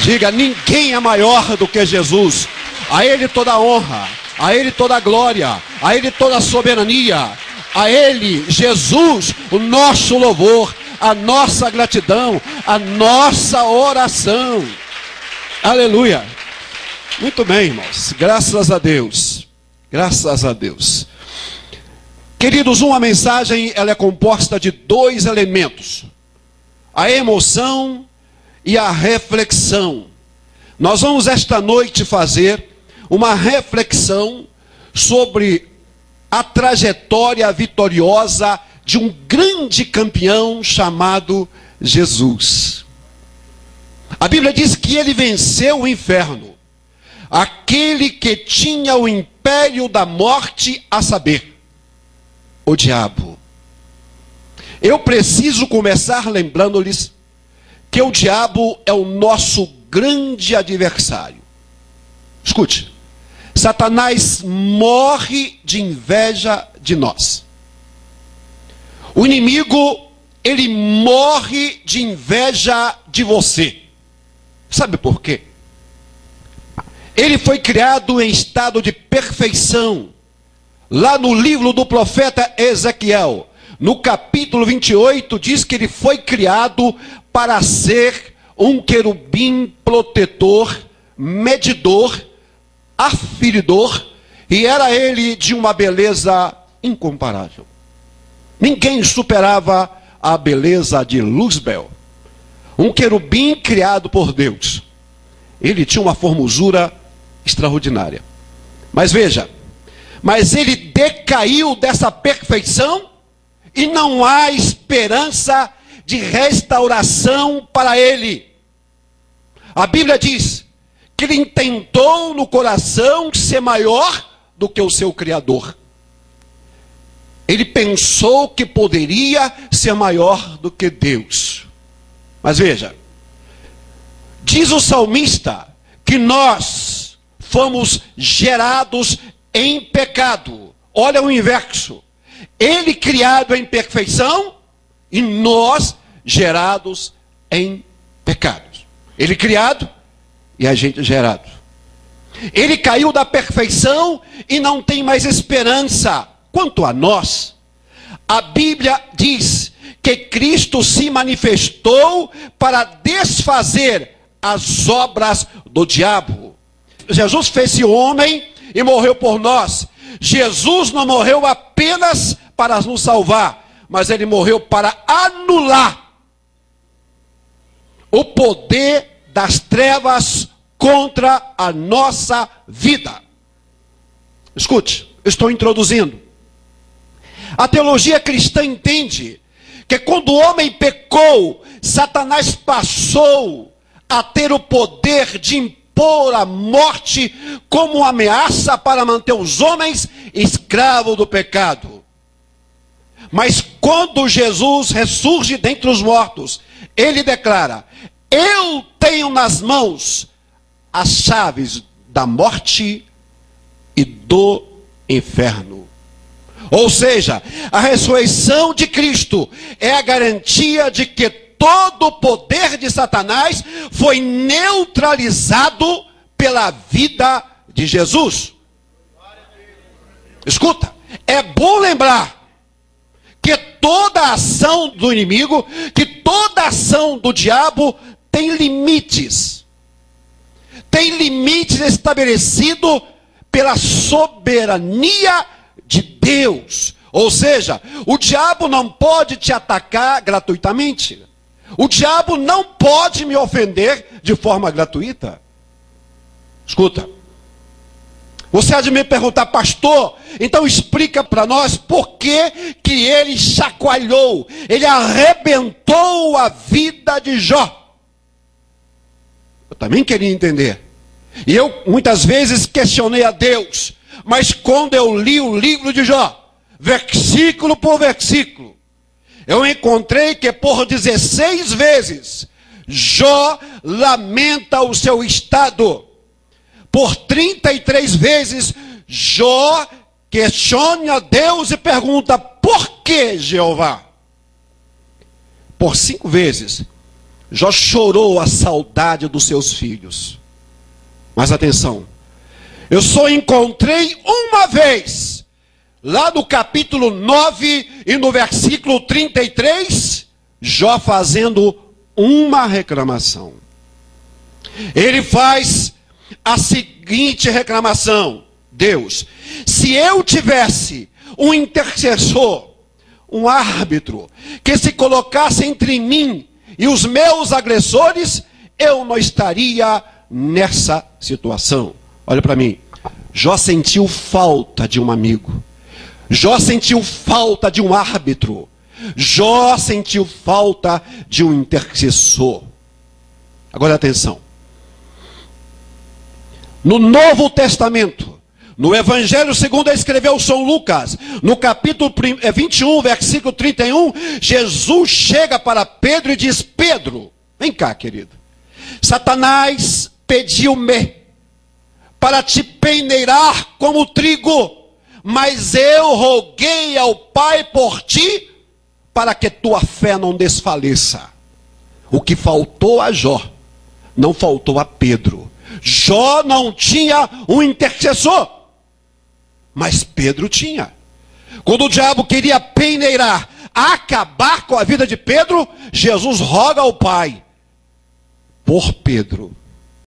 Diga: ninguém é maior do que Jesus. A Ele toda a honra, a Ele toda a glória, a Ele toda a soberania, a Ele, Jesus, o nosso louvor, a nossa gratidão, a nossa oração. Aleluia. Muito bem, irmãos. Graças a Deus. Graças a Deus. Queridos, uma mensagem, ela é composta de dois elementos: a emoção e a reflexão. Nós vamos esta noite fazer uma reflexão sobre a trajetória vitoriosa de um grande campeão chamado Jesus. A Bíblia diz que ele venceu o inferno, aquele que tinha o império da morte, a saber, o diabo. Eu preciso começar lembrando-lhes que o diabo é o nosso grande adversário. Escute, Satanás morre de inveja de nós. O inimigo, ele morre de inveja de você. Sabe por quê? Ele foi criado em estado de perfeição. Lá no livro do profeta Ezequiel, no capítulo 28, diz que ele foi criado para ser um querubim protetor, medidor, aferidor, e era ele de uma beleza incomparável. Ninguém superava a beleza de Luzbel, um querubim criado por Deus. Ele tinha uma formosura extraordinária. Mas veja, mas ele decaiu dessa perfeição e não há esperança de restauração para ele. A Bíblia diz que ele intentou no coração ser maior do que o seu Criador. Ele pensou que poderia ser maior do que Deus. Mas veja, diz o salmista que nós fomos gerados em pecado. Olha o inverso. Ele criado em perfeição e nós gerados em pecados. Ele criado e a gente gerado. Ele caiu da perfeição e não tem mais esperança. Quanto a nós, a Bíblia diz que Cristo se manifestou para desfazer as obras do diabo. Jesus fez-se homem e morreu por nós. Jesus não morreu apenas para nos salvar, mas ele morreu para anular o poder das trevas contra a nossa vida. Escute, estou introduzindo. A teologia cristã entende que quando o homem pecou, Satanás passou a ter o poder de impor a morte como ameaça para manter os homens escravos do pecado. Mas quando Jesus ressurge dentre os mortos, ele declara: eu tenho nas mãos as chaves da morte e do inferno. Ou seja, a ressurreição de Cristo é a garantia de que todo o poder de Satanás foi neutralizado pela vida de Jesus. Escuta, é bom lembrar que toda a ação do inimigo, que toda a ação do diabo tem limites. Tem limites estabelecidos pela soberania de Deus. Ou seja, o diabo não pode te atacar gratuitamente. O diabo não pode me ofender de forma gratuita. Escuta, você há de me perguntar: pastor, então explica para nós por que ele chacoalhou, ele arrebentou a vida de Jó. Eu também queria entender. E eu muitas vezes questionei a Deus, mas quando eu li o livro de Jó, versículo por versículo, eu encontrei que por 16 vezes Jó lamenta o seu estado. Por 33 vezes Jó questiona a Deus e pergunta: por que, Jeová? Por 5 vezes Jó chorou a saudade dos seus filhos. Mas atenção, eu só encontrei uma vez, lá no capítulo 9 e no versículo 33, Jó fazendo uma reclamação. Ele faz a seguinte reclamação: Deus, se eu tivesse um intercessor, um árbitro, que se colocasse entre mim e os meus agressores, eu não estaria nessa situação. Olha para mim. Jó sentiu falta de um amigo. Jó sentiu falta de um árbitro. Jó sentiu falta de um intercessor. Agora atenção. No Novo Testamento, no Evangelho segundo escreveu São Lucas, no capítulo 21, versículo 31, Jesus chega para Pedro e diz: Pedro, vem cá, querido. Satanás pediu-me para te peneirar como trigo, mas eu roguei ao Pai por ti, para que tua fé não desfaleça. O que faltou a Jó, não faltou a Pedro. Jó não tinha um intercessor, mas Pedro tinha. Quando o diabo queria peneirar, acabar com a vida de Pedro, Jesus roga ao Pai por Pedro.